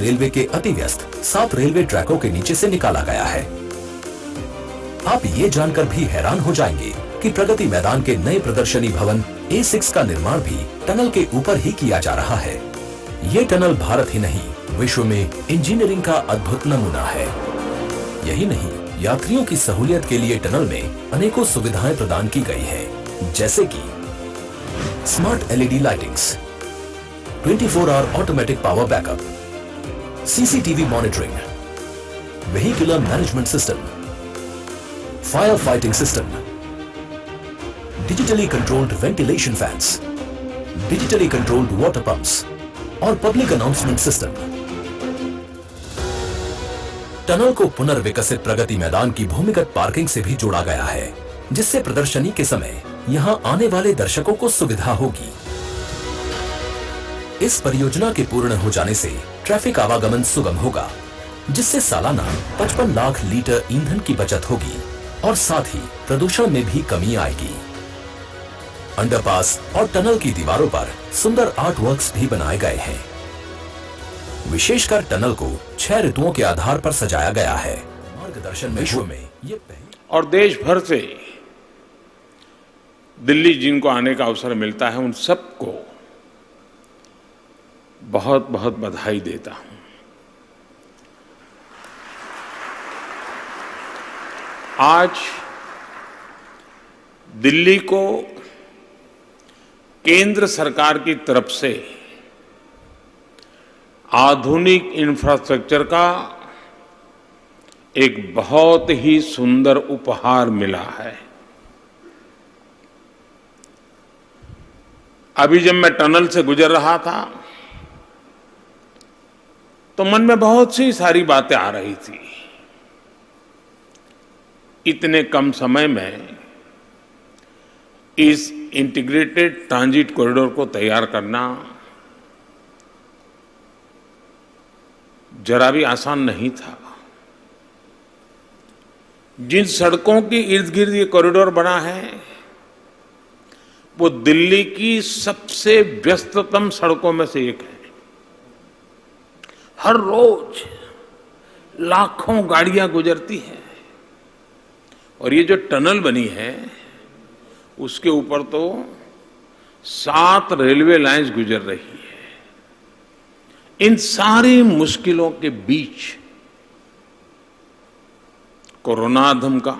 Railway के अति व्यस्त 7 रेलवे ट्रैकों के नीचे से निकाला गया है। आप ये जानकर भी हैरान हो जाएंगे कि प्रगति मैदान के नए प्रदर्शनी भवन A6 का निर्माण भी टनल के ऊपर ही किया जा रहा है। ये टनल भारत ही नहीं, विश्व में इंजीनियरिंग का अद्भुत नमूना है। यही नहीं, यात्रियों की सहूलियत के लिए टनल में अनेकों सुविधाएं प्रदान की गई हैं, जैसे कि smart LED lightings, 24 hour automatic power backup, CCTV monitoring, vehicular management system, fire fighting system, digitally controlled ventilation fans, digitally controlled water pumps और पब्लिक अनाउंसमेंट सिस्टम। टनल को पुनर्विकसित प्रगति मैदान की भूमिगत पार्किंग से भी जोड़ा गया है, जिससे प्रदर्शनी के समय यहां आने वाले दर्शकों को सुविधा होगी। इस परियोजना के पूर्ण हो जाने से ट्रैफिक आवागमन सुगम होगा, जिससे सालाना 55 लाख लीटर ईंधन की बचत होगी और साथ ही प्रदूषण में भी कमी आएगी। अंडरपास और टनल की दीवारों पर सुंदर आर्ट वर्क्स भी बनाए गए हैं। विशेषकर टनल को 6 ऋतुओं के आधार पर सजाया गया है। मार्गदर्शन विश्व में ये और देश भर से दिल्ली जिनको आने का अवसर मिलता है, उन सबको बहुत बहुत बधाई देता हूं। आज दिल्ली को केंद्र सरकार की तरफ से आधुनिक इंफ्रास्ट्रक्चर का एक बहुत ही सुंदर उपहार मिला है। अभी जब मैं टनल से गुजर रहा था तो मन में बहुत सी सारी बातें आ रही थी। इतने कम समय में इस इंटीग्रेटेड ट्रांजिट कॉरिडोर को तैयार करना जरा भी आसान नहीं था। जिन सड़कों के इर्द गिर्द ये कॉरिडोर बना है, वो दिल्ली की सबसे व्यस्ततम सड़कों में से एक है। हर रोज लाखों गाड़ियां गुजरती हैं और ये जो टनल बनी है उसके ऊपर तो 7 रेलवे लाइंस गुजर रही है। इन सारी मुश्किलों के बीच कोरोना धमका,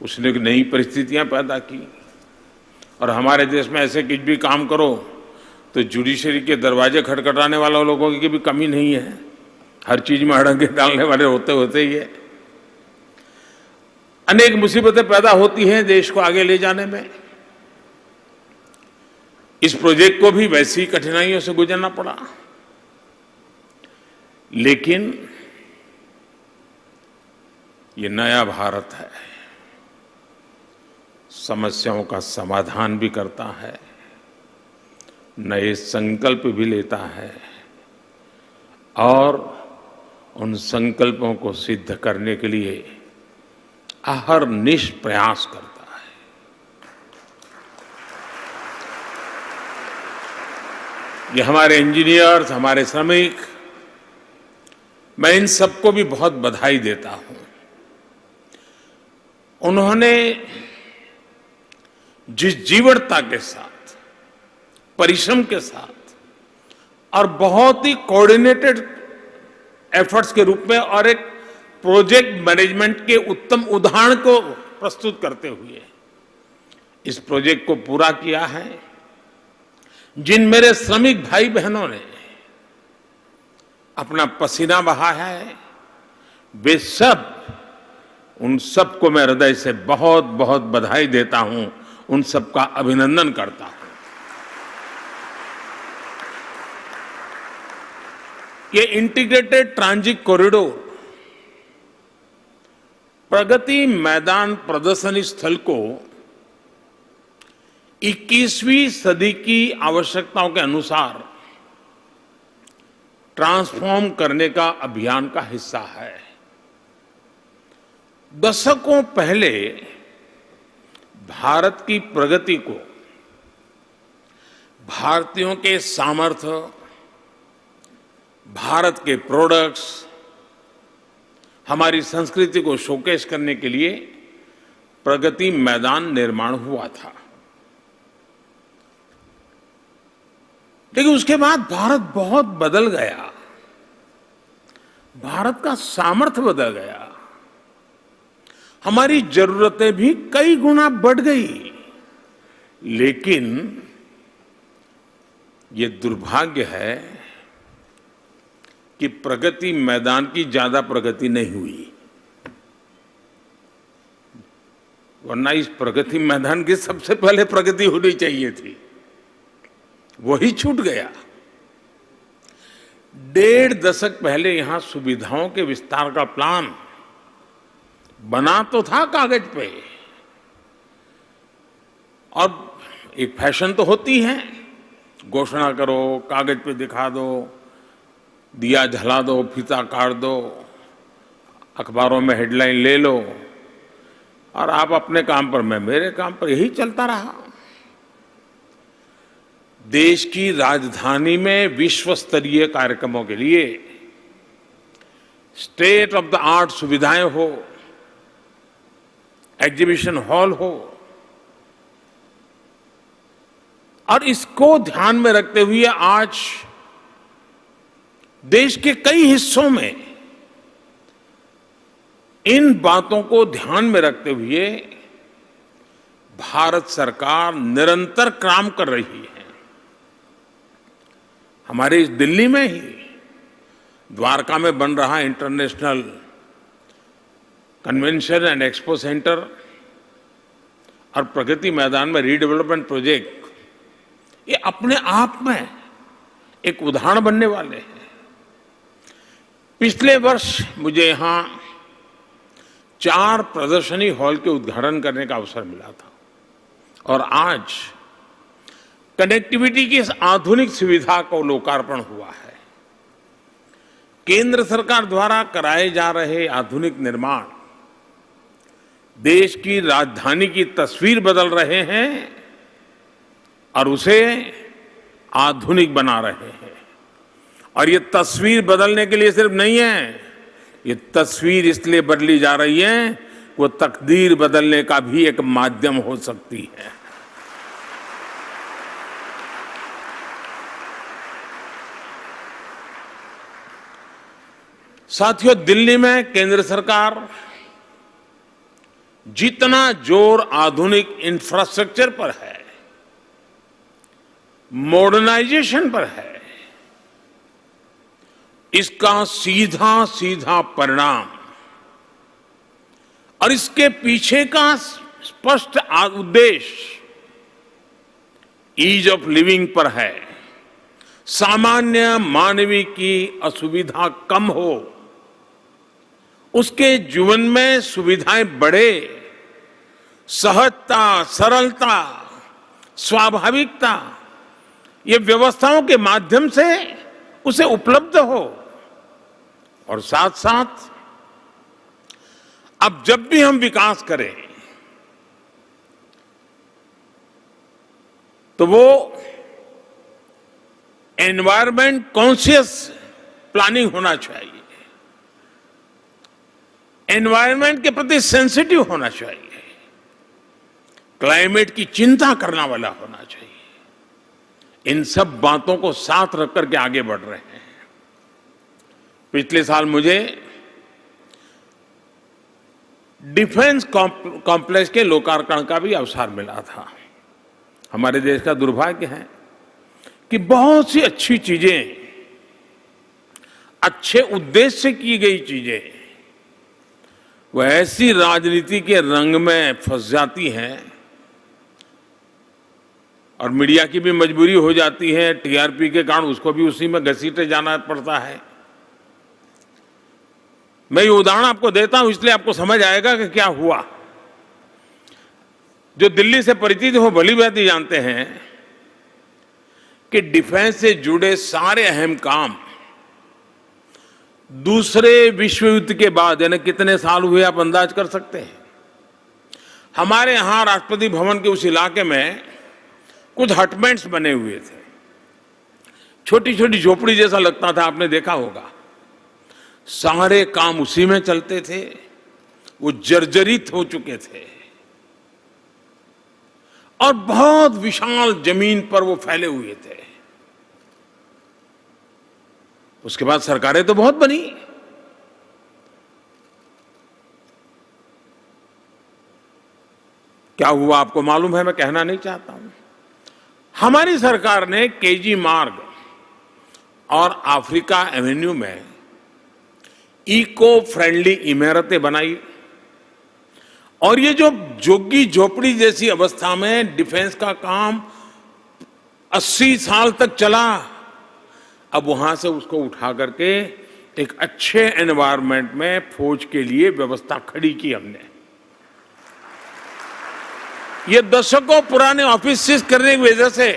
उसने नई परिस्थितियां पैदा की और हमारे देश में ऐसे कुछ भी काम करो तो जुडिशरी के दरवाजे खटखटाने वाले लोगों की भी कमी नहीं है। हर चीज में अड़ंगे डालने वाले होते होते ही है। अनेक मुसीबतें पैदा होती हैं देश को आगे ले जाने में। इस प्रोजेक्ट को भी वैसी कठिनाइयों से गुजरना पड़ा, लेकिन ये नया भारत है, समस्याओं का समाधान भी करता है, नए संकल्प भी लेता है और उन संकल्पों को सिद्ध करने के लिए अहरनिश प्रयास करता है। ये हमारे इंजीनियर्स, हमारे श्रमिक, मैं इन सबको भी बहुत बधाई देता हूं। उन्होंने जिस जीवटता के साथ, परिश्रम के साथ और बहुत ही कोऑर्डिनेटेड एफर्ट्स के रूप में और एक प्रोजेक्ट मैनेजमेंट के उत्तम उदाहरण को प्रस्तुत करते हुए इस प्रोजेक्ट को पूरा किया है, जिन मेरे श्रमिक भाई बहनों ने अपना पसीना बहा है, वे सब, उन सबको मैं हृदय से बहुत बहुत बधाई देता हूं, उन सबका अभिनंदन करता हूं। ये integrated transit corridor Pragati Maidan प्रदर्शनी स्थल को 21वीं सदी की आवश्यकताओं के अनुसार ट्रांसफॉर्म करने का अभियान का हिस्सा है। दशकों पहले भारत की प्रगति को भारतीयों के सामर्थ्य, भारत के प्रोडक्ट्स, हमारी संस्कृति को शोकेस करने के लिए प्रगति मैदान निर्माण हुआ था। लेकिन उसके बाद भारत बहुत बदल गया, भारत का सामर्थ्य बदल गया, हमारी जरूरतें भी कई गुना बढ़ गई। लेकिन ये दुर्भाग्य है कि प्रगति मैदान की ज्यादा प्रगति नहीं हुई, वरना इस प्रगति मैदान की सबसे पहले प्रगति होनी चाहिए थी, वही छूट गया। 1.5 दशक पहले यहां सुविधाओं के विस्तार का प्लान बना तो था कागज पे, और एक फैशन तो होती है, घोषणा करो, कागज पे दिखा दो, दिया जला दो, फीता काट दो, अखबारों में हेडलाइन ले लो, और आप अपने काम पर, मैं मेरे काम पर, यही चलता रहा। देश की राजधानी में विश्व स्तरीय कार्यक्रमों के लिए स्टेट ऑफ द आर्ट सुविधाएं हो, एग्जीबिशन हॉल हो, और इसको ध्यान में रखते हुए आज देश के कई हिस्सों में इन बातों को ध्यान में रखते हुए भारत सरकार निरंतर काम कर रही है। हमारे इस दिल्ली में ही द्वारका में बन रहा international convention and expo centre और प्रगति मैदान में रीडेवलपमेंट प्रोजेक्ट, ये अपने आप में एक उदाहरण बनने वाले हैं। पिछले वर्ष मुझे यहां 4 प्रदर्शनी हॉल के उद्घाटन करने का अवसर मिला था, और आज कनेक्टिविटी की इस आधुनिक सुविधा को लोकार्पण हुआ है। केंद्र सरकार द्वारा कराए जा रहे आधुनिक निर्माण देश की राजधानी की तस्वीर बदल रहे हैं और उसे आधुनिक बना रहे हैं। और ये तस्वीर बदलने के लिए सिर्फ नहीं है, ये तस्वीर इसलिए बदली जा रही है, वो तकदीर बदलने का भी एक माध्यम हो सकती है। साथियों, दिल्ली में केंद्र सरकार जितना जोर आधुनिक इंफ्रास्ट्रक्चर पर है, मॉडर्नाइजेशन पर है, इसका सीधा सीधा परिणाम और इसके पीछे का स्पष्ट उद्देश्य ईज ऑफ लिविंग पर है। सामान्य मानवीय की असुविधा कम हो, उसके जीवन में सुविधाएं बढ़े, सहजता, सरलता, स्वाभाविकता, ये व्यवस्थाओं के माध्यम से उसे उपलब्ध हो। और साथ साथ अब जब भी हम विकास करें तो वो एनवायरमेंट कॉन्शियस प्लानिंग होना चाहिए, एनवायरमेंट के प्रति सेंसिटिव होना चाहिए, क्लाइमेट की चिंता करने वाला होना चाहिए। इन सब बातों को साथ रख करके आगे बढ़ रहे हैं। पिछले साल मुझे डिफेंस कॉम्प्लेक्स के लोकार्पण का भी अवसर मिला था। हमारे देश का दुर्भाग्य है कि बहुत सी अच्छी चीजें, अच्छे उद्देश्य से की गई चीजें, वह ऐसी राजनीति के रंग में फंस जाती हैं और मीडिया की भी मजबूरी हो जाती है, टीआरपी के कारण उसको भी उसी में घसीटे जाना पड़ता है। मैं ये उदाहरण आपको देता हूं इसलिए आपको समझ आएगा कि क्या हुआ। जो दिल्ली से परिचित हो भली भांति जानते हैं कि डिफेंस से जुड़े सारे अहम काम दूसरे विश्व युद्ध के बाद, यानी कितने साल हुए आप अंदाज कर सकते हैं। हमारे यहां राष्ट्रपति भवन के उस इलाके में कुछ हटमेंट्स बने हुए थे, छोटी छोटी झोपड़ी जैसा लगता था, आपने देखा होगा। सारे काम उसी में चलते थे, वो जर्जरित हो चुके थे और बहुत विशाल जमीन पर वो फैले हुए थे। उसके बाद सरकारें तो बहुत बनी, क्या हुआ आपको मालूम है, मैं कहना नहीं चाहता हूं। हमारी सरकार ने केजी मार्ग और अफ्रीका एवेन्यू में इको फ्रेंडली इमारतें बनाई और ये जो झुग्गी झोपड़ी जैसी अवस्था में डिफेंस का काम 80 साल तक चला, अब वहां से उसको उठा करके एक अच्छे एनवायरनमेंट में फौज के लिए व्यवस्था खड़ी की हमने। ये दशकों पुराने ऑफिस करने की वजह से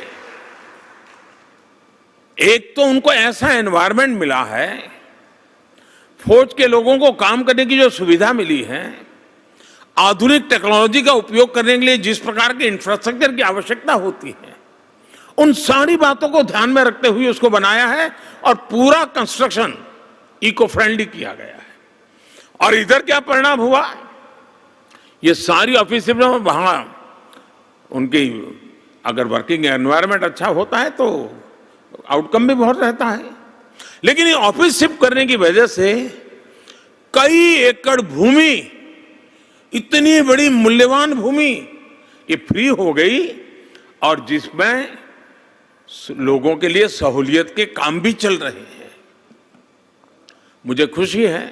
एक तो उनको ऐसा एनवायरनमेंट मिला है, फौज के लोगों को काम करने की जो सुविधा मिली है, आधुनिक टेक्नोलॉजी का उपयोग करने के लिए जिस प्रकार के इंफ्रास्ट्रक्चर की आवश्यकता होती है, उन सारी बातों को ध्यान में रखते हुए उसको बनाया है और पूरा कंस्ट्रक्शन इको फ्रेंडली किया गया है। और इधर क्या परिणाम हुआ, ये सारी ऑफिस वहां उनकी अगर वर्किंग एनवायरनमेंट अच्छा होता है तो आउटकम भी बहुत रहता है। लेकिन ये ऑफिस शिफ्ट करने की वजह से कई एकड़ भूमि, इतनी बड़ी मूल्यवान भूमि ये फ्री हो गई और जिसमें लोगों के लिए सहूलियत के काम भी चल रहे हैं। मुझे खुशी है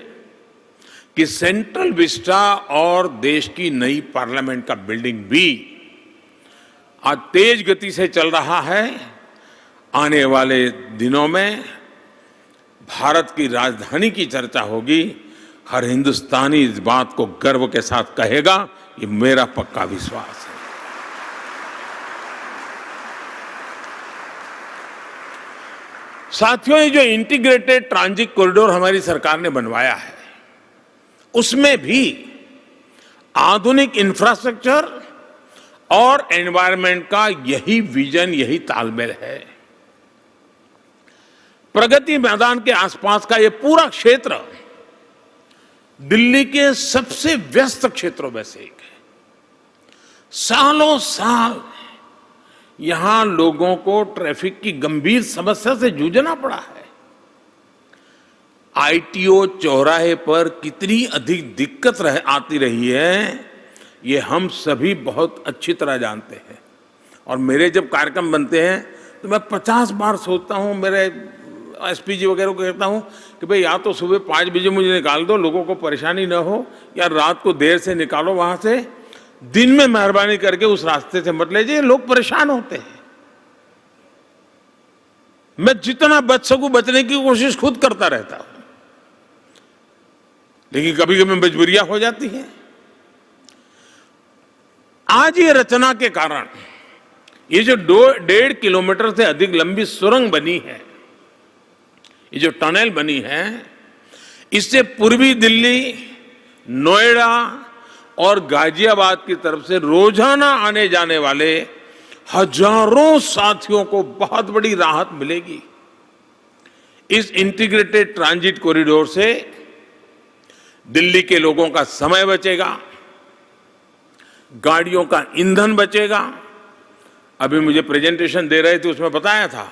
कि सेंट्रल विस्टा और देश की नई पार्लियामेंट का बिल्डिंग भी आज तेज गति से चल रहा है। आने वाले दिनों में भारत की राजधानी की चर्चा होगी, हर हिंदुस्तानी इस बात को गर्व के साथ कहेगा, ये मेरा पक्का विश्वास है। साथियों, ये जो इंटीग्रेटेड ट्रांजिट कॉरिडोर हमारी सरकार ने बनवाया है, उसमें भी आधुनिक इंफ्रास्ट्रक्चर और एनवायरनमेंट का यही विजन, यही तालमेल है। प्रगति मैदान के आसपास का ये पूरा क्षेत्र दिल्ली के सबसे व्यस्त क्षेत्रों में से एक है। सालों साल यहां लोगों को ट्रैफिक की गंभीर समस्या से जूझना पड़ा है। आईटीओ चौराहे पर कितनी अधिक दिक्कत आती रही है, ये हम सभी बहुत अच्छी तरह जानते हैं। और मेरे जब कार्यक्रम बनते हैं तो मैं 50 बार सोचता हूं, मेरे एसपीजी वगैरह को कहता हूं कि भाई या तो सुबह 5 बजे मुझे निकाल दो, लोगों को परेशानी न हो, या रात को देर से निकालो वहां से, दिन में मेहरबानी करके उस रास्ते से मत ले जाइए, लोग परेशान होते हैं। मैं जितना बच सकूं बचने की कोशिश खुद करता रहता हूं, लेकिन कभी कभी मजबूरियां हो जाती हैं। आज ये रचना के कारण ये जो 1.5 किलोमीटर से अधिक लंबी सुरंग बनी है, ये जो टनल बनी है, इससे पूर्वी दिल्ली, नोएडा और गाजियाबाद की तरफ से रोजाना आने जाने वाले हजारों साथियों को बहुत बड़ी राहत मिलेगी। इस इंटीग्रेटेड ट्रांजिट कॉरिडोर से दिल्ली के लोगों का समय बचेगा, गाड़ियों का ईंधन बचेगा। अभी मुझे प्रेजेंटेशन दे रहे थे, उसमें बताया था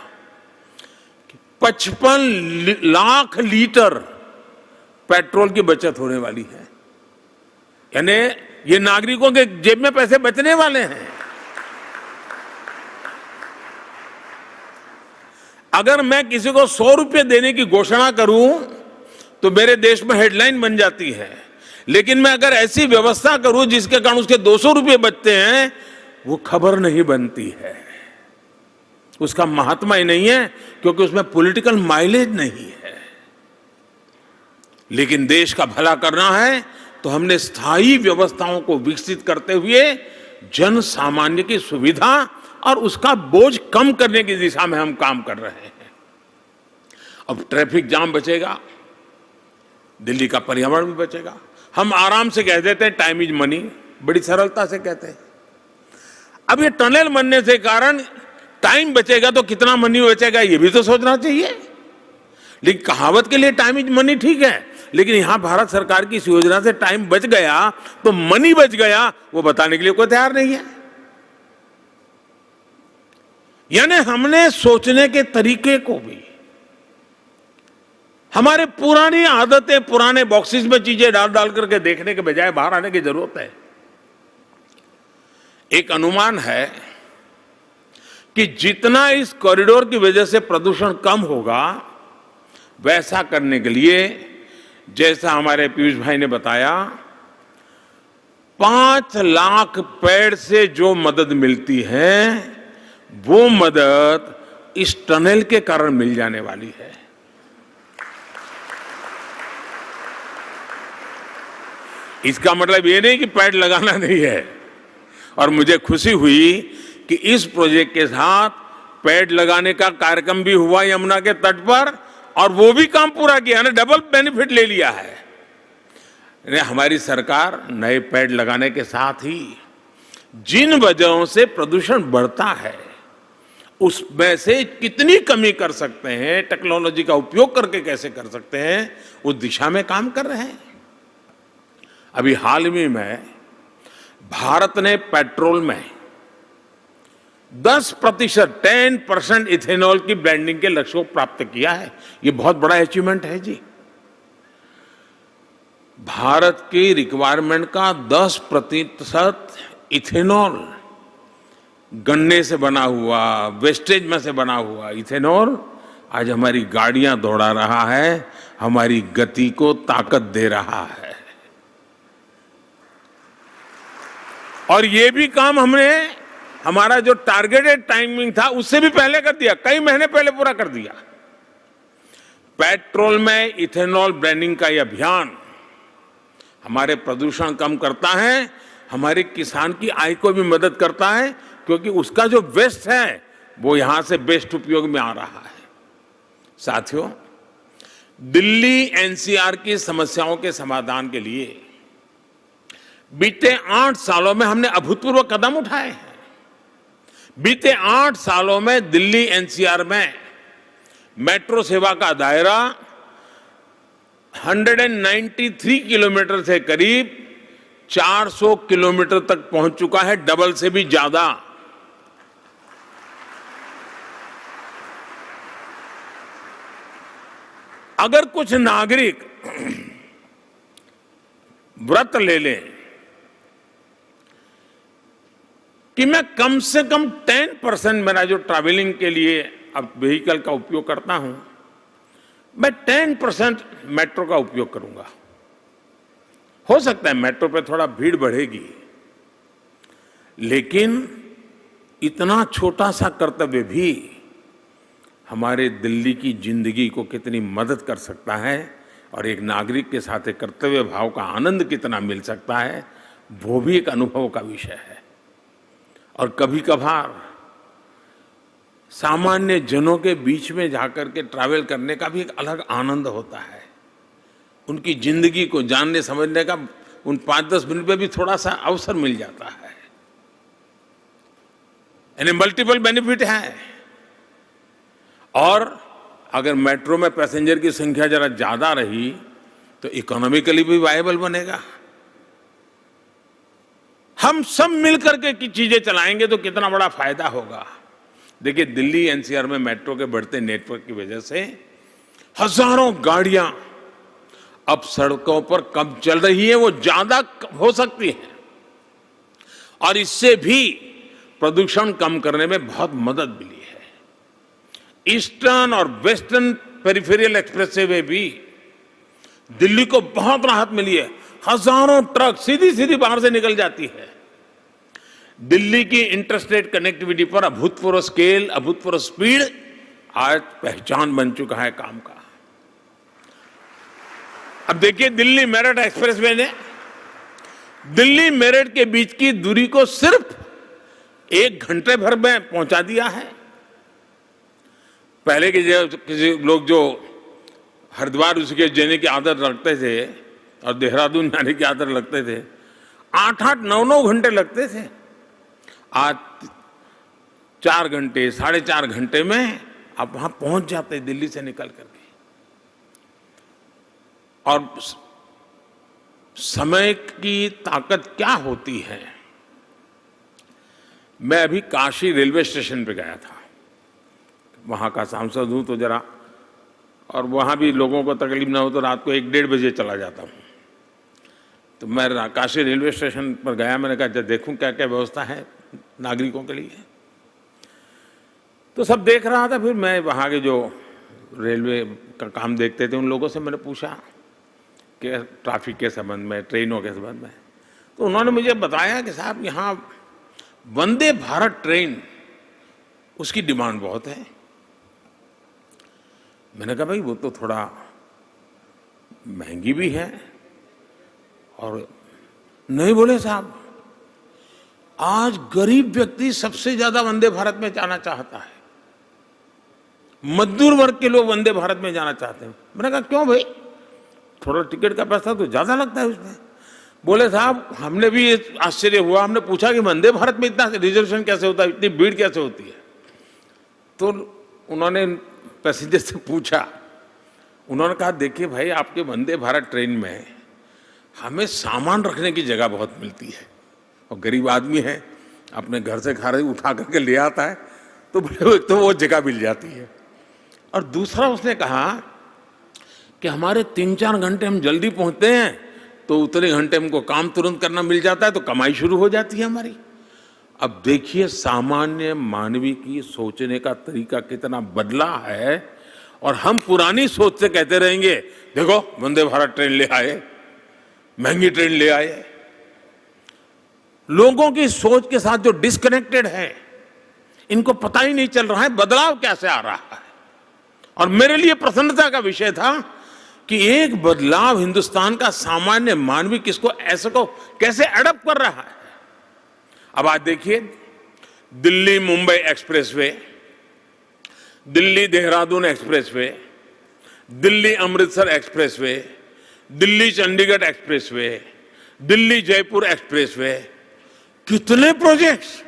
कि 55 लाख लीटर पेट्रोल की बचत होने वाली है। यानी ये नागरिकों के जेब में पैसे बचने वाले हैं। अगर मैं किसी को 100 रुपये देने की घोषणा करूं तो मेरे देश में हेडलाइन बन जाती है, लेकिन मैं अगर ऐसी व्यवस्था करूं जिसके कारण उसके 200 रुपये बचते हैं, वो खबर नहीं बनती है, उसका महात्मा ही नहीं है, क्योंकि उसमें पॉलिटिकल माइलेज नहीं है। लेकिन देश का भला करना है तो हमने स्थायी व्यवस्थाओं को विकसित करते हुए जन सामान्य की सुविधा और उसका बोझ कम करने की दिशा में हम काम कर रहे हैं। अब ट्रैफिक जाम बचेगा, दिल्ली का पर्यावरण भी बचेगा। हम आराम से कह देते हैं टाइम इज मनी, बड़ी सरलता से कहते हैं। अब ये टनल बनने से कारण टाइम बचेगा तो कितना मनी बचेगा ये भी तो सोचना चाहिए। लेकिन कहावत के लिए टाइम इज मनी ठीक है, लेकिन यहां भारत सरकार की इस योजना से टाइम बच गया तो मनी बच गया, वो बताने के लिए कोई तैयार नहीं है। यानी हमने सोचने के तरीके को भी, हमारे पुरानी आदतें, पुराने बॉक्सेस में चीजें डाल डाल करके देखने के बजाय बाहर आने की जरूरत है। एक अनुमान है कि जितना इस कॉरिडोर की वजह से प्रदूषण कम होगा, वैसा करने के लिए, जैसा हमारे पीयूष भाई ने बताया, 5 लाख पेड़ से जो मदद मिलती है वो मदद इस टनल के कारण मिल जाने वाली है। इसका मतलब ये नहीं कि पेड़ लगाना नहीं है। और मुझे खुशी हुई कि इस प्रोजेक्ट के साथ पेड़ लगाने का कार्यक्रम भी हुआ यमुना के तट पर, और वो भी काम पूरा किया ना, डबल बेनिफिट ले लिया है। हमारी सरकार नए पेड़ लगाने के साथ ही जिन वजहों से प्रदूषण बढ़ता है उसमें से कितनी कमी कर सकते हैं, टेक्नोलॉजी का उपयोग करके कैसे कर सकते हैं, उस दिशा में काम कर रहे हैं। अभी हाल ही में भारत ने पेट्रोल में 10% इथेनॉल की ब्लेंडिंग के लक्ष्य को प्राप्त किया है। ये बहुत बड़ा अचीवमेंट है जी। भारत की रिक्वायरमेंट का 10% इथेनॉल, गन्ने से बना हुआ, वेस्टेज में से बना हुआ इथेनॉल आज हमारी गाड़ियां दौड़ा रहा है, हमारी गति को ताकत दे रहा है। और ये भी काम हमने, हमारा जो टारगेटेड टाइमिंग था उससे भी पहले कर दिया, कई महीने पहले पूरा कर दिया। पेट्रोल में इथेनॉल ब्लेंडिंग का यह अभियान हमारे प्रदूषण कम करता है, हमारे किसान की आय को भी मदद करता है, क्योंकि उसका जो वेस्ट है वो यहां से बेस्ट उपयोग में आ रहा है। साथियों, दिल्ली एनसीआर की समस्याओं के समाधान के लिए बीते 8 सालों में हमने अभूतपूर्व कदम उठाए हैं। बीते 8 सालों में दिल्ली एनसीआर में मेट्रो सेवा का दायरा 193 किलोमीटर से करीब 400 किलोमीटर तक पहुंच चुका है, डबल से भी ज्यादा। अगर कुछ नागरिक व्रत ले लें कि मैं कम से कम 10% मेरा जो ट्रैवलिंग के लिए अब व्हीकल का उपयोग करता हूं, मैं 10% मेट्रो का उपयोग करूंगा। हो सकता है मेट्रो पे थोड़ा भीड़ बढ़ेगी, लेकिन इतना छोटा सा कर्तव्य भी हमारे दिल्ली की जिंदगी को कितनी मदद कर सकता है, और एक नागरिक के साथ एक कर्तव्य भाव का आनंद कितना मिल सकता है, वो भी एक अनुभव का विषय है। और कभी कभार सामान्य जनों के बीच में जाकर के ट्रैवल करने का भी एक अलग आनंद होता है। उनकी जिंदगी को जानने समझने का उन 5-10 मिनट में भी थोड़ा सा अवसर मिल जाता है। यानी मल्टीपल बेनिफिट है। और अगर मेट्रो में पैसेंजर की संख्या जरा ज्यादा रही तो इकोनॉमिकली भी वायबल बनेगा। हम सब मिलकर के चीजें चलाएंगे तो कितना बड़ा फायदा होगा। देखिए, दिल्ली एनसीआर में मेट्रो के बढ़ते नेटवर्क की वजह से हजारों गाड़ियां अब सड़कों पर कम चल रही है, वो ज्यादा हो सकती है, और इससे भी प्रदूषण कम करने में बहुत मदद मिली है। ईस्टर्न और वेस्टर्न पेरिफेरल एक्सप्रेसवे में भी दिल्ली को बहुत राहत मिली है। हजारों ट्रक सीधी सीधी बाहर से निकल जाती है। दिल्ली की इंटरस्टेट कनेक्टिविटी पर अभूतपूर्व स्केल, अभूतपूर्व स्पीड आज पहचान बन चुका है काम का। अब देखिए, दिल्ली मेरठ एक्सप्रेसवे ने दिल्ली मेरठ के बीच की दूरी को सिर्फ 1 घंटे भर में पहुंचा दिया है। पहले के किसी लोग जो हरिद्वार ऋषिकेश जाने की आदत रखते थे और देहरादून जाने की आदत रखते थे, 8-8, 9-9 घंटे लगते थे। आज 4 घंटे 4.5 घंटे में आप वहां पहुंच जाते हैं दिल्ली से निकल करके। और समय की ताकत क्या होती है। मैं अभी काशी रेलवे स्टेशन पे गया था, वहां का सांसद हूं तो जरा, और वहां भी लोगों को तकलीफ ना हो तो रात को 1-1:30 बजे चला जाता हूं। तो मैं काशी रेलवे स्टेशन पर गया, मैंने कहा देखूं क्या क्या व्यवस्था है नागरिकों के लिए। तो सब देख रहा था, फिर मैं वहाँ के जो रेलवे का काम देखते थे उन लोगों से मैंने पूछा कि ट्रैफिक के संबंध में, ट्रेनों के संबंध में। तो उन्होंने मुझे बताया कि साहब यहाँ वंदे भारत ट्रेन, उसकी डिमांड बहुत है। मैंने कहा भाई वो तो थोड़ा महंगी भी है। और नहीं, बोले साहब आज गरीब व्यक्ति सबसे ज्यादा वंदे भारत में जाना चाहता है, मजदूर वर्ग के लोग वंदे भारत में जाना चाहते हैं। मैंने कहा क्यों भाई, थोड़ा टिकट का पैसा तो ज्यादा लगता है उसमें। बोले साहब हमने भी आश्चर्य हुआ, हमने पूछा कि वंदे भारत में इतना रिजर्वेशन कैसे होता है, इतनी भीड़ कैसे होती है। तो उन्होंने पैसेंजर से पूछा, उन्होंने कहा देखिए भाई आपके वंदे भारत ट्रेन में हमें सामान रखने की जगह बहुत मिलती है, और गरीब आदमी है अपने घर से खाना उठा करके ले आता है, तो बोले तो वो जगह मिल जाती है। और दूसरा उसने कहा कि हमारे 3-4 घंटे हम जल्दी पहुंचते हैं तो उतने घंटे हमको काम तुरंत करना मिल जाता है, तो कमाई शुरू हो जाती है हमारी। अब देखिए सामान्य मानवी की सोचने का तरीका कितना बदला है, और हम पुरानी सोच से कहते रहेंगे देखो वंदे भारत ट्रेन ले आए, महंगी ट्रेन ले आए। लोगों की सोच के साथ जो डिस्कनेक्टेड है, इनको पता ही नहीं चल रहा है बदलाव कैसे आ रहा है। और मेरे लिए प्रसन्नता का विषय था कि एक बदलाव हिंदुस्तान का सामान्य मानवी किसको ऐसे को कैसे अडॉप्ट कर रहा है। अब आज देखिए Delhi Mumbai expressway, Delhi Dehradun expressway, Delhi Amritsar expressway, Delhi Chandigarh expressway, Delhi Jaipur expressway, कितने प्रोजेक्ट्स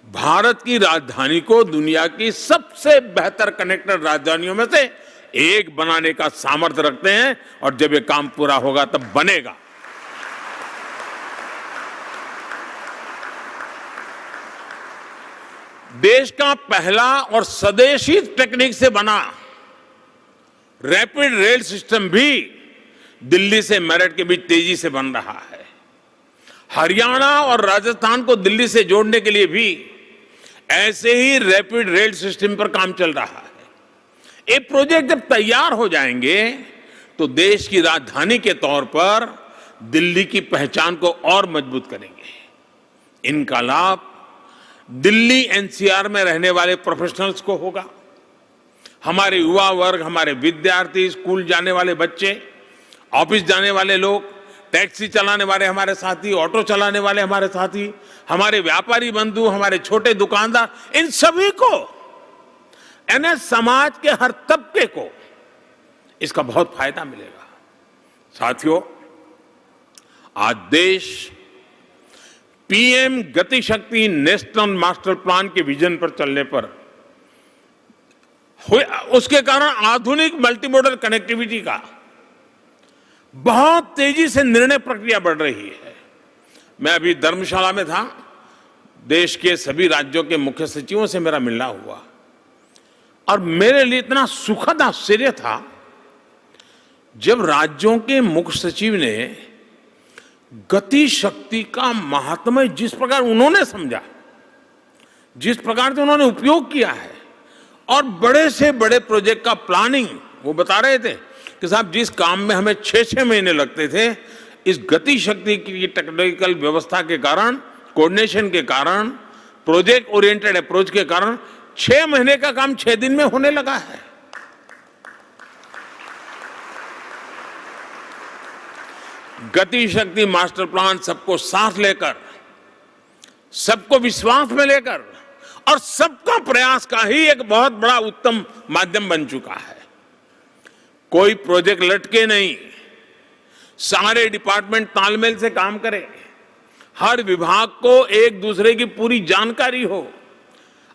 भारत की राजधानी को दुनिया की सबसे बेहतर कनेक्टेड राजधानियों में से एक बनाने का सामर्थ्य रखते हैं। और जब ये काम पूरा होगा तब बनेगा। देश का पहला और स्वदेशी टेक्निक से बना रैपिड रेल सिस्टम भी दिल्ली से मेरठ के बीच तेजी से बन रहा है। हरियाणा और राजस्थान को दिल्ली से जोड़ने के लिए भी ऐसे ही रैपिड रेल सिस्टम पर काम चल रहा है। ये प्रोजेक्ट जब तैयार हो जाएंगे तो देश की राजधानी के तौर पर दिल्ली की पहचान को और मजबूत करेंगे। इनका लाभ दिल्ली एनसीआर में रहने वाले प्रोफेशनल्स को होगा। हमारे युवा वर्ग, हमारे विद्यार्थी, स्कूल जाने वाले बच्चे, ऑफिस जाने वाले लोग, टैक्सी चलाने वाले हमारे साथी, ऑटो चलाने वाले हमारे साथी, हमारे व्यापारी बंधु, हमारे छोटे दुकानदार, इन सभी को यानी समाज के हर तबके को इसका बहुत फायदा मिलेगा। साथियों, आज देश पीएम गति शक्ति नेशनल मास्टर प्लान के विजन पर चलने पर उसके कारण आधुनिक मल्टीमोडल कनेक्टिविटी का बहुत तेजी से निर्णय प्रक्रिया बढ़ रही है। मैं अभी धर्मशाला में था, देश के सभी राज्यों के मुख्य सचिवों से मेरा मिलना हुआ, और मेरे लिए इतना सुखद आश्चर्य था जब राज्यों के मुख्य सचिव ने गति शक्ति का महात्म्य जिस प्रकार उन्होंने समझा, जिस प्रकार से उन्होंने उपयोग किया है, और बड़े से बड़े प्रोजेक्ट का प्लानिंग वो बता रहे थे कि साहब जिस काम में हमें 6-6 महीने लगते थे, इस गति शक्ति की टेक्निकल व्यवस्था के कारण, कोऑर्डिनेशन के कारण, प्रोजेक्ट ओरिएंटेड अप्रोच के कारण 6 महीने का काम 6 दिन में होने लगा है। गति शक्ति मास्टर प्लान सबको साथ लेकर, सबको विश्वास में लेकर और सबका प्रयास का ही एक बहुत बड़ा उत्तम माध्यम बन चुका है। कोई प्रोजेक्ट लटके नहीं, सारे डिपार्टमेंट तालमेल से काम करें, हर विभाग को एक दूसरे की पूरी जानकारी हो,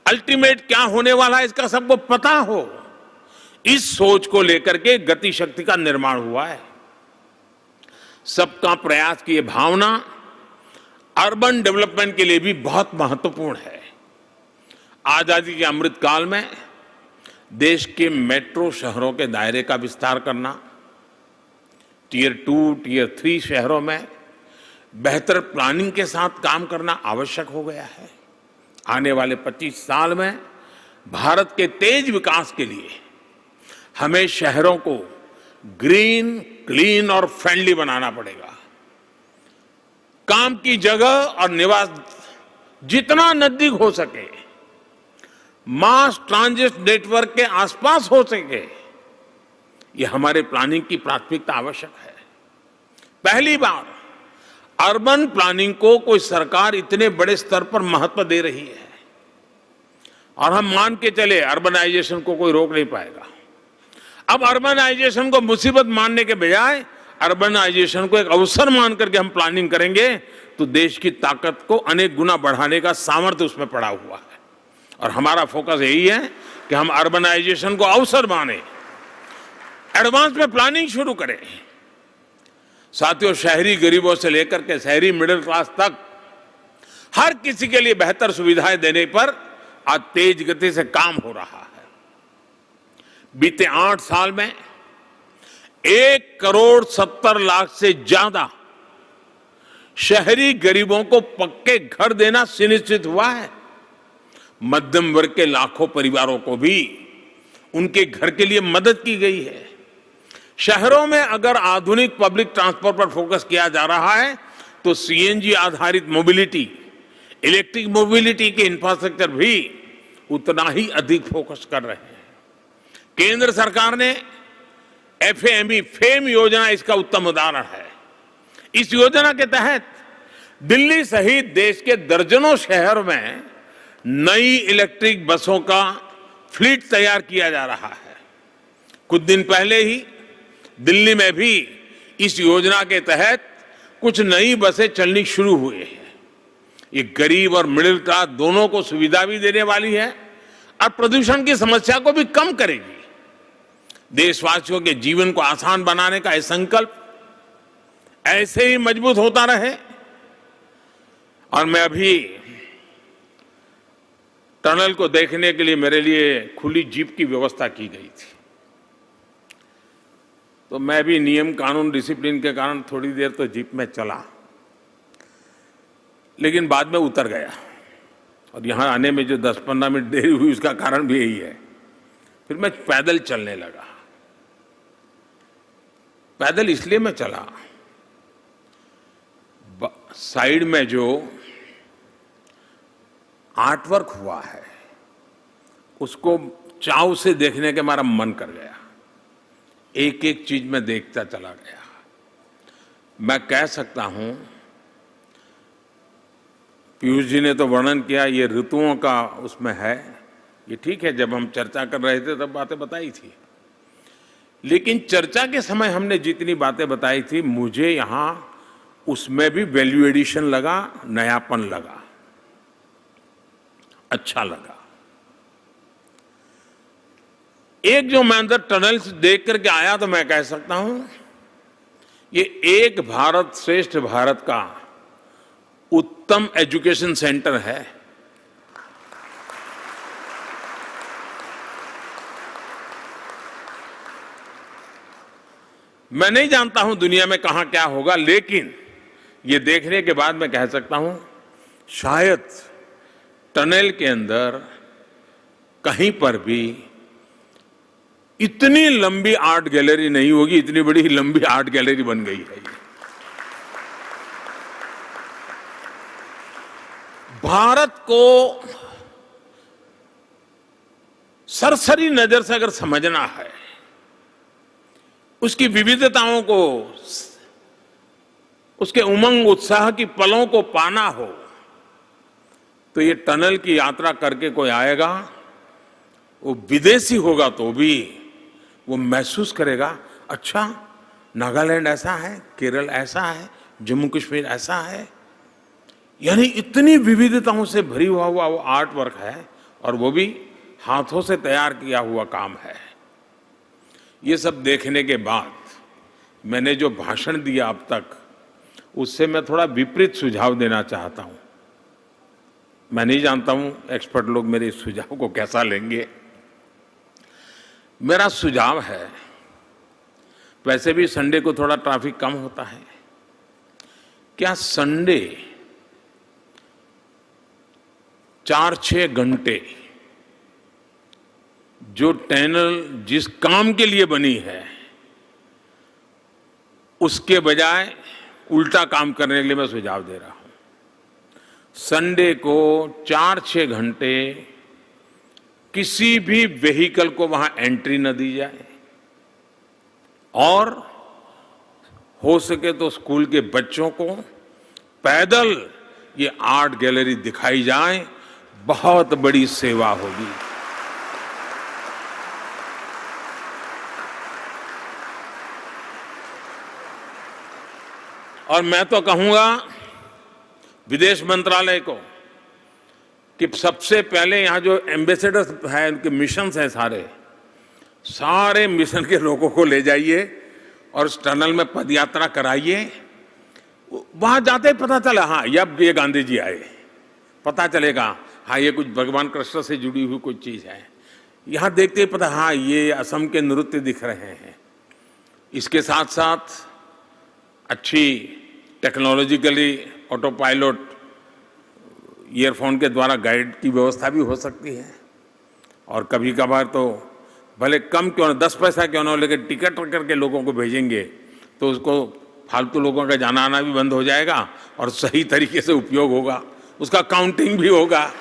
अल्टीमेट क्या होने वाला है इसका सबको पता हो, इस सोच को लेकर के गति शक्ति का निर्माण हुआ है। सबका प्रयास की ये भावना अर्बन डेवलपमेंट के लिए भी बहुत महत्वपूर्ण है। आजादी के अमृत काल में देश के मेट्रो शहरों के दायरे का विस्तार करना, टियर 2, टियर 3 शहरों में बेहतर प्लानिंग के साथ काम करना आवश्यक हो गया है। आने वाले 25 साल में भारत के तेज विकास के लिए हमें शहरों को ग्रीन, क्लीन और फ्रेंडली बनाना पड़ेगा। काम की जगह और निवास जितना नजदीक हो सके, मास ट्रांजिट नेटवर्क के आसपास हो सके, ये हमारे प्लानिंग की प्राथमिकता आवश्यक है। पहली बार अर्बन प्लानिंग को कोई सरकार इतने बड़े स्तर पर महत्व दे रही है और हम मान के चले अर्बनाइजेशन को कोई रोक नहीं पाएगा। अब अर्बनाइजेशन को मुसीबत मानने के बजाय अर्बनाइजेशन को एक अवसर मान करके हम प्लानिंग करेंगे तो देश की ताकत को अनेक गुना बढ़ाने का सामर्थ्य उसमें पड़ा हुआ है। और हमारा फोकस यही है कि हम अर्बनाइजेशन को अवसर माने, एडवांस में प्लानिंग शुरू करें। साथियों, शहरी गरीबों से लेकर के शहरी मिडिल क्लास तक हर किसी के लिए बेहतर सुविधाएं देने पर आज तेज गति से काम हो रहा है। बीते 8 साल में 1,70,00,000 से ज्यादा शहरी गरीबों को पक्के घर देना सुनिश्चित हुआ है। मध्यम वर्ग के लाखों परिवारों को भी उनके घर के लिए मदद की गई है। शहरों में अगर आधुनिक पब्लिक ट्रांसपोर्ट पर फोकस किया जा रहा है तो सीएनजी आधारित मोबिलिटी, इलेक्ट्रिक मोबिलिटी के इंफ्रास्ट्रक्चर भी उतना ही अधिक फोकस कर रहे हैं। केंद्र सरकार ने एफएमई फेम योजना इसका उत्तम उदाहरण है। इस योजना के तहत दिल्ली सहित देश के दर्जनों शहर में नई इलेक्ट्रिक बसों का फ्लीट तैयार किया जा रहा है। कुछ दिन पहले ही दिल्ली में भी इस योजना के तहत कुछ नई बसें चलनी शुरू हुई हैं। ये गरीब और मिडिल क्लास दोनों को सुविधा भी देने वाली है और प्रदूषण की समस्या को भी कम करेगी। देशवासियों के जीवन को आसान बनाने का यह संकल्प ऐसे ही मजबूत होता रहे। और मैं अभी टनल को देखने के लिए मेरे लिए खुली जीप की व्यवस्था की गई थी, तो मैं भी नियम कानून डिसिप्लिन के कारण थोड़ी देर तो जीप में चला, लेकिन बाद में उतर गया। और यहां आने में जो 10-15 मिनट देरी हुई उसका कारण भी यही है। फिर मैं पैदल चलने लगा। पैदल इसलिए मैं चला, साइड में जो आर्टवर्क हुआ है उसको चाव से देखने के हमारा मन कर गया। एक एक चीज में देखता चला गया। मैं कह सकता हूं, पीयूष जी ने तो वर्णन किया, ये ऋतुओं का उसमें है। ये ठीक है, जब हम चर्चा कर रहे थे तब बातें बताई थी, लेकिन चर्चा के समय हमने जितनी बातें बताई थी मुझे यहां उसमें भी वैल्यू एडिशन लगा, नयापन लगा, अच्छा लगा। एक जो मैं अंदर टनल देख करके आया तो मैं कह सकता हूं ये एक भारत श्रेष्ठ भारत का उत्तम एजुकेशन सेंटर है। मैं नहीं जानता हूं दुनिया में कहां क्या होगा, लेकिन ये देखने के बाद मैं कह सकता हूं शायद टनल के अंदर कहीं पर भी इतनी लंबी आर्ट गैलरी नहीं होगी, इतनी बड़ी लंबी आर्ट गैलरी बन गई है। भारत को सरसरी नजर से अगर समझना है, उसकी विविधताओं को, उसके उमंग उत्साह की पलों को पाना हो, तो ये टनल की यात्रा करके कोई आएगा, वो विदेशी होगा तो भी वो महसूस करेगा, अच्छा नागालैंड ऐसा है, केरल ऐसा है, जम्मू कश्मीर ऐसा है। यानी इतनी विविधताओं से भरी हुआ वो आर्ट वर्क है और वो भी हाथों से तैयार किया हुआ काम है। ये सब देखने के बाद मैंने जो भाषण दिया अब तक, उससे मैं थोड़ा विपरीत सुझाव देना चाहता हूं। मैं नहीं जानता हूं एक्सपर्ट लोग मेरे इस सुझाव को कैसा लेंगे। मेरा सुझाव है, वैसे भी संडे को थोड़ा ट्रैफिक कम होता है, क्या संडे 4-6 घंटे जो टनल जिस काम के लिए बनी है उसके बजाय उल्टा काम करने के लिए मैं सुझाव दे रहा हूं। संडे को 4-6 घंटे किसी भी व्हीकल को वहां एंट्री न दी जाए और हो सके तो स्कूल के बच्चों को पैदल ये आर्ट गैलरी दिखाई जाए, बहुत बड़ी सेवा होगी। और मैं तो कहूंगा विदेश मंत्रालय को कि सबसे पहले यहां जो एम्बेसडर्स हैं, उनके मिशंस हैं, सारे मिशन के लोगों को ले जाइए और उस टनल में पदयात्रा कराइए। वहां जाते ही पता चला, हाँ ये गांधी जी आए, पता चलेगा हाँ ये कुछ भगवान कृष्ण से जुड़ी हुई कुछ चीज है। यहां देखते ही पता, हाँ ये असम के नृत्य दिख रहे हैं। इसके साथ साथ अच्छी टेक्नोलॉजिकली ऑटो पायलट ईयरफोन के द्वारा गाइड की व्यवस्था भी हो सकती है। और कभी कभार तो भले कम क्यों ना, 10 पैसा क्यों ना हो, लेकिन टिकट करके लोगों को भेजेंगे तो उसको फालतू लोगों का जाना आना भी बंद हो जाएगा और सही तरीके से उपयोग होगा, उसका काउंटिंग भी होगा।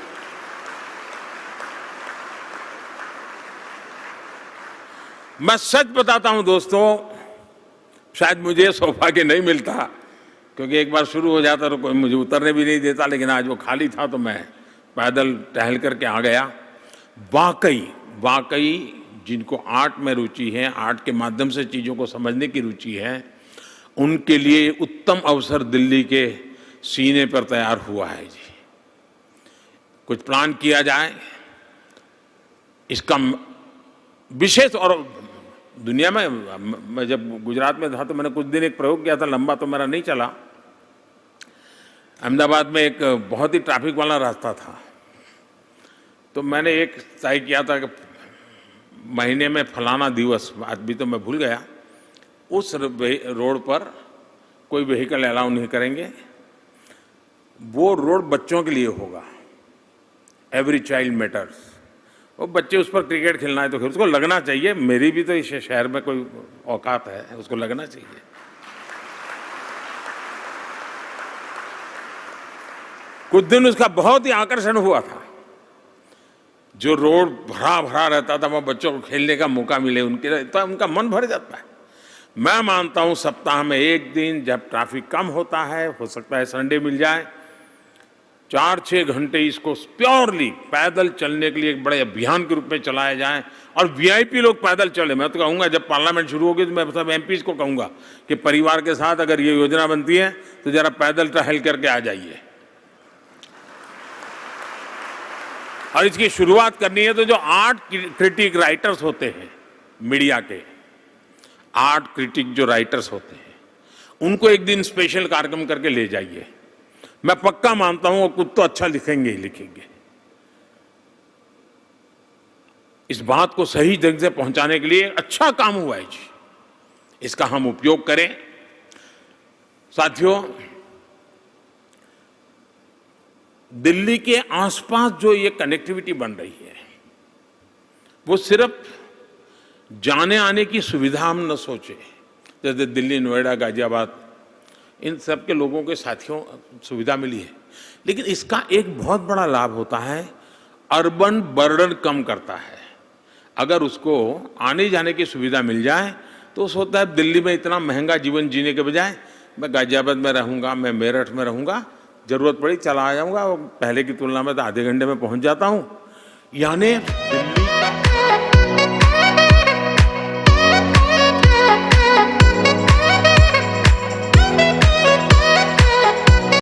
मैं सच बताता हूं दोस्तों, शायद मुझे सौभाग्य नहीं मिलता, क्योंकि एक बार शुरू हो जाता तो कोई मुझे उतरने भी नहीं देता, लेकिन आज वो खाली था तो मैं पैदल टहल करके आ गया। वाकई जिनको आर्ट में रुचि है, आर्ट के माध्यम से चीज़ों को समझने की रुचि है, उनके लिए उत्तम अवसर दिल्ली के सीने पर तैयार हुआ है जी। कुछ प्लान किया जाए इसका विशेष। और दुनिया में, मैं जब गुजरात में था तो मैंने कुछ दिन एक प्रयोग किया था, लंबा तो मेरा नहीं चला। अहमदाबाद में एक बहुत ही ट्रैफिक वाला रास्ता था, तो मैंने एक तय किया था कि महीने में फलाना दिवस, आज भी तो मैं भूल गया, उस रोड पर कोई व्हीकल अलाउ नहीं करेंगे। वो रोड बच्चों के लिए होगा, एवरी चाइल्ड मैटर्स। वो बच्चे उस पर क्रिकेट खेलना है तो उसको लगना चाहिए, मेरी भी तो इस शहर में कोई औकात है, उसको लगना चाहिए। कुछ दिन उसका बहुत ही आकर्षण हुआ था। जो रोड भरा भरा रहता था, वहाँ बच्चों को खेलने का मौका मिले उनके, तो उनका मन भर जाता है। मैं मानता हूँ सप्ताह में एक दिन जब ट्रैफिक कम होता है, हो सकता है संडे मिल जाए, 4-6 घंटे इसको प्योरली पैदल चलने के लिए एक बड़े अभियान के रूप में चलाया जाए। और वीआईपी लोग पैदल चले। मैं तो कहूँगा जब पार्लियामेंट शुरू होगी तो मैं सब एमपीज को कहूँगा कि परिवार के साथ अगर ये योजना बनती है तो जरा पैदल टहल करके आ जाइए। और इसकी शुरुआत करनी है तो जो आर्ट क्रिटिक राइटर्स होते हैं, मीडिया के आर्ट क्रिटिक जो राइटर्स होते हैं, उनको एक दिन स्पेशल कार्यक्रम करके ले जाइए। मैं पक्का मानता हूं वो कुछ तो अच्छा लिखेंगे ही लिखेंगे। इस बात को सही ढंग से पहुंचाने के लिए अच्छा काम हुआ है जी, इसका हम उपयोग करें। साथियों, दिल्ली के आसपास जो ये कनेक्टिविटी बन रही है, वो सिर्फ जाने आने की सुविधा हम न सोचे, जैसे दिल्ली, नोएडा, गाजियाबाद, इन सब के लोगों के साथियों सुविधा मिली है, लेकिन इसका एक बहुत बड़ा लाभ होता है, अर्बन बर्डन कम करता है। अगर उसको आने जाने की सुविधा मिल जाए तो सोचता है दिल्ली में इतना महंगा जीवन जीने के बजाय मैं गाजियाबाद में रहूँगा, मैं मेरठ में रहूँगा, जरूरत पड़ी चला आ जाऊँगा, पहले की तुलना में तो आधे घंटे में पहुँच जाता हूँ। यानी दिल्ली